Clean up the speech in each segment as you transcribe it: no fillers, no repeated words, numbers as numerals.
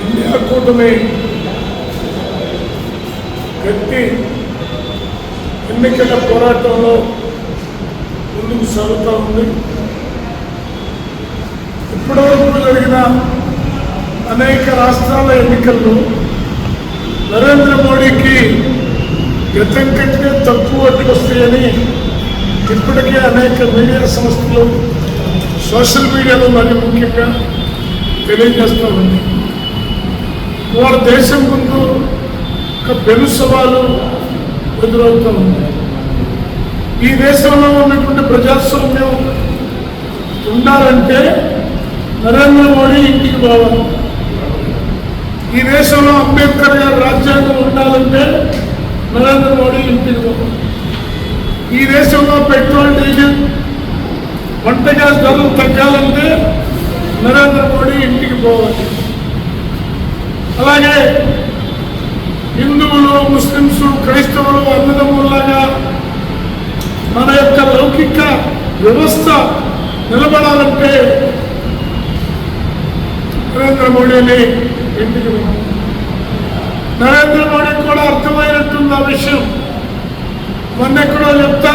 India కూటమి గట్టి ఎన్నికల పోరాటంలో ముందుకు సాగుతూ ఉంది. ఇప్పటివరకు జరిగిన అనేక రాష్ట్రాల ఎన్నికల్లో నరేంద్ర మోడీకి గతం కంటే తక్కువ ఓట్లు వస్తాయని ఇప్పటికే అనేక మీడియా సంస్థలు సోషల్ మీడియాలో మరి ముఖ్యంగా తెలియజేస్తూ ఉంది. వాళ్ళ దేశం ముందు ఒక పెను సవాలు ఎదురవుతూ ఉంది. ఈ దేశంలో ఉన్నటువంటి ప్రజాస్వామ్యం ఉండాలంటే నరేంద్ర మోడీ ఇంటికి పోవాలి. ఈ దేశంలో అంబేద్కర్ గారి రాజ్యాంగం ఉండాలంటే నరేంద్ర మోడీ ఇంటికి పోవాలి. ఈ దేశంలో పెట్రోల్ డీజిల్ వంట గ్యాస్ ధరలు తగ్గాలంటే నరేంద్ర మోడీ ఇంటికి పోవాలి. అలాగే హిందువులు, ముస్లింస్, క్రైస్తవులు అన్నదమ్ముల్లాగా మన యొక్క లౌకిక వ్యవస్థ నిలబడాలంటే నరేంద్ర మోడీని ఇంటికి పోవాలి. నరేంద్ర మోడీకి కూడా అర్థమైనట్టుంది ఆ విషయం. మొన్నెక్కడో చెప్తా,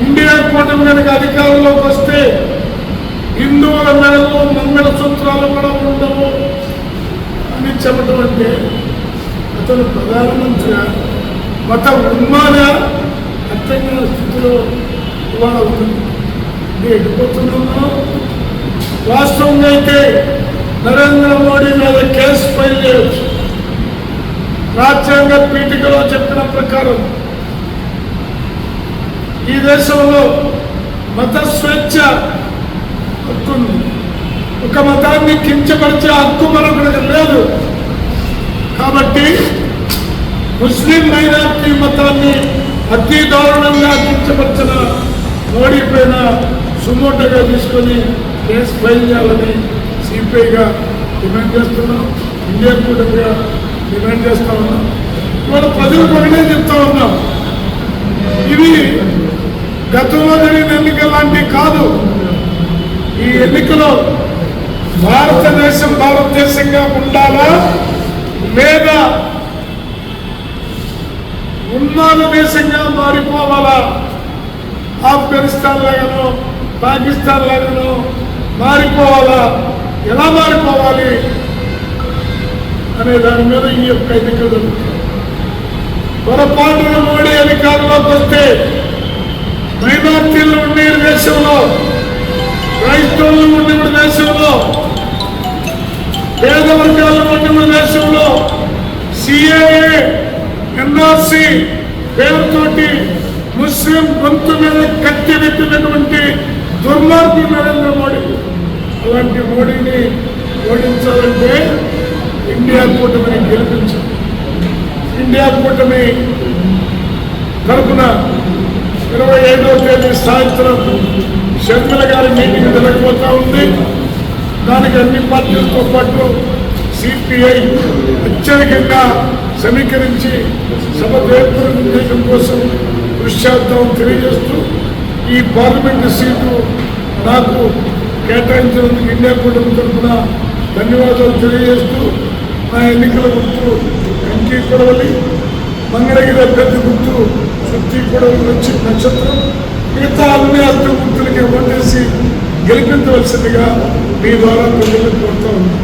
ఇండియా కూటమి కనుక అధికారంలోకి వస్తే హిందువుల మెడలు మంగళ సూత్రాలు కూడా ఉండవు అని చెప్పడం అంటే అతను ప్రధానమంత్రి మత ఉన్మాద అర్థంగా స్థితిలో ఇవాళ ఉంటుంది. ఎడిపోతున్నాము. వాస్తవంగా అయితే నరేంద్ర మోడీ మీద కేసు ఫైల్ చేయవచ్చు. రాజ్యాంగ పీఠికలో చెప్పిన ప్రకారం ఈ దేశంలో మత స్వేచ్ఛ హక్కు ఉంది. ఒక మతాన్ని కించపరిచే హక్కు మరొకరికి లేదు. కాబట్టి ముస్లిం మైనార్టీ మతాన్ని అతి దారుణంగా కించపరిచిన మోడీ పైన సుమోటోగా తీసుకొని కేసు ఫైల్ చేయాలని సిపిఐగా డిమాండ్ చేస్తున్నాం. ఇండియా కూటమిగా డిమాండ్ చేస్తా ఉన్నాం. ఇవాళ ప్రజలకు ఒకటే చెప్తా ఉన్నాం, ఇవి గతంలో జరిగిన ఎన్నికల లాంటివి కాదు. ఈ ఎన్నికలో భారతదేశంగా ఉండాలా లేదా ఉన్మాద దేశంగా మారిపోవాలా, ఆఫ్ఘనిస్తాన్ లాగానో పాకిస్తాన్ లాగానో మారిపోవాలా, ఎలా మారిపోవాలి అనే దాని మీద ఈ యొక్క ఎన్నికలు జరుగుతాయి. పొరపాటున మోడీ అధికారంలోకి వస్తే మైనార్టీలు ఉండే దేశంలో, క్రైస్తవులు ఉండే దేశంలో, పేద వర్గాలు ఉండే దేశంలో సిఏఏ, ఎన్ఆర్సి పేరుతోటి ముస్లిం గొంతు మీద కత్తి పెట్టినటువంటి దుర్మార్గుడు నరేంద్ర మోడీ. అలాంటి మోడీని ఓడించాలంటే ఇండియా కూటమిని గెలిపించాలి. ఇండియా కూటమి తరఫున 27వ తేదీ సాయంత్రం షర్మిల గారి మీటింగ్ జరగబోతా ఉంది. దానికి అన్ని పార్టీలతో పాటు సిపిఐ అత్యధికంగా సమీకరించి సభ జయప్రదం కోసం కృషి చేద్దామని తెలియజేస్తూ, ఈ పార్లమెంటు సీటు నాకు కేటాయించినందుకు ఇండియా కూటమి తరఫున ధన్యవాదాలు తెలియజేస్తూ, నా ఎన్నికల గుర్తు కంకి కొడవలి, మంగళగిరి పెద్ద గుర్తు సుత్తి కొడవలి వచ్చి నక్షత్రం, మిగతా అన్ని అర్థ గుర్తులకి ఓటేసి గెలిపించవలసిందిగా మీ ద్వారా ప్రజలకు కోరుతా ఉంది.